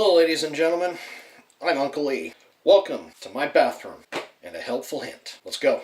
Hello ladies and gentlemen, I'm Uncle E. Welcome to my bathroom and a helpful hint. Let's go.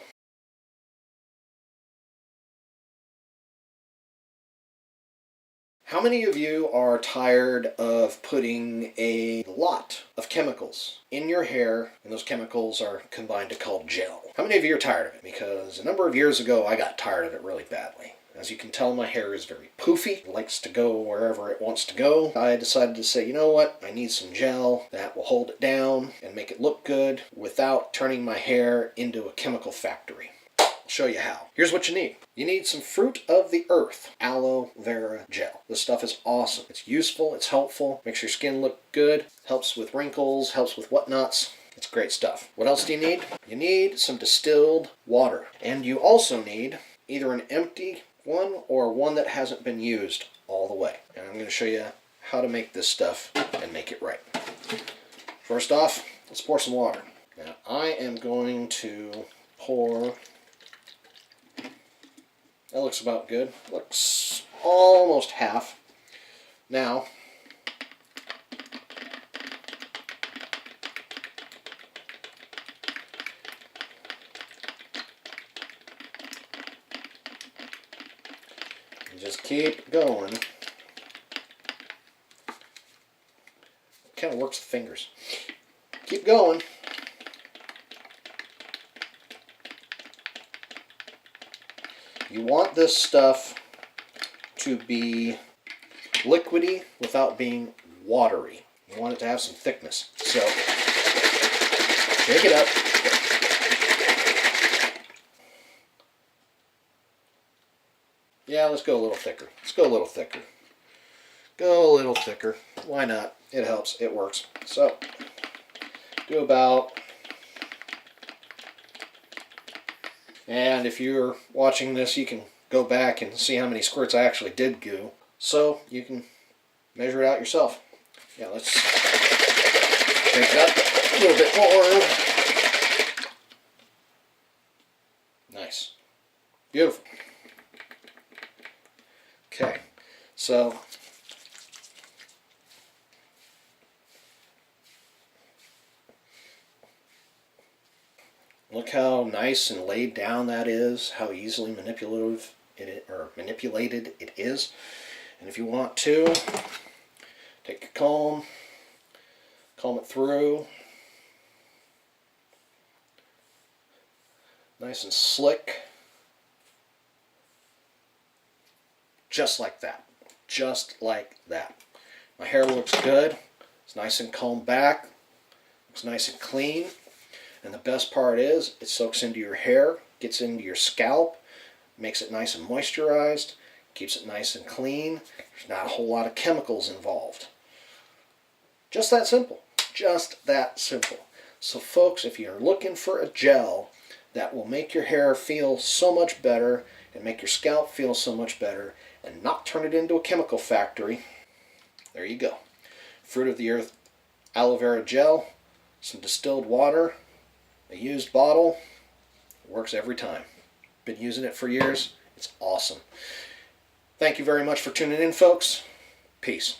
How many of you are tired of putting a lot of chemicals in your hair, and those chemicals are combined to call gel? How many of you are tired of it? Because a number of years ago I got tired of it really badly. As you can tell, my hair is very poofy. It likes to go wherever it wants to go. I decided to say, you know what? I need some gel that will hold it down and make it look good without turning my hair into a chemical factory. I'll show you how. Here's what you need. You need some fruit of the earth, aloe vera gel. This stuff is awesome. It's useful, it's helpful, makes your skin look good, helps with wrinkles, helps with whatnots. It's great stuff. What else do you need? You need some distilled water. And you also need either an empty one or one that hasn't been used all the way. And I'm going to show you how to make this stuff and make it right. First off, let's pour some water. Now I am going to pour, that looks about good, looks almost half. Now just keep going. Kind of works the fingers. Keep going. You want this stuff to be liquidy without being watery. You want it to have some thickness. So, shake it up. Yeah, let's go a little thicker. Let's go a little thicker. Go a little thicker. Why not? It helps. It works. So, do about... And if you're watching this, you can go back and see how many squirts I actually did goo. So, you can measure it out yourself. Yeah, let's shake it up a little bit more. Nice. Beautiful. Okay, so look how nice and laid down that is, how easily manipulated it is. And if you want to, take a comb it through, nice and slick. Just like that. Just like that. My hair looks good. It's nice and combed back. Looks nice and clean. And the best part is it soaks into your hair, gets into your scalp, makes it nice and moisturized, keeps it nice and clean. There's not a whole lot of chemicals involved. Just that simple. Just that simple. So folks, if you're looking for a gel that will make your hair feel so much better and make your scalp feel so much better and not turn it into a chemical factory, there you go. Fruit of the earth aloe vera gel, some distilled water, a used bottle. It works every time. Been using it for years. It's awesome. Thank you very much for tuning in, folks. Peace.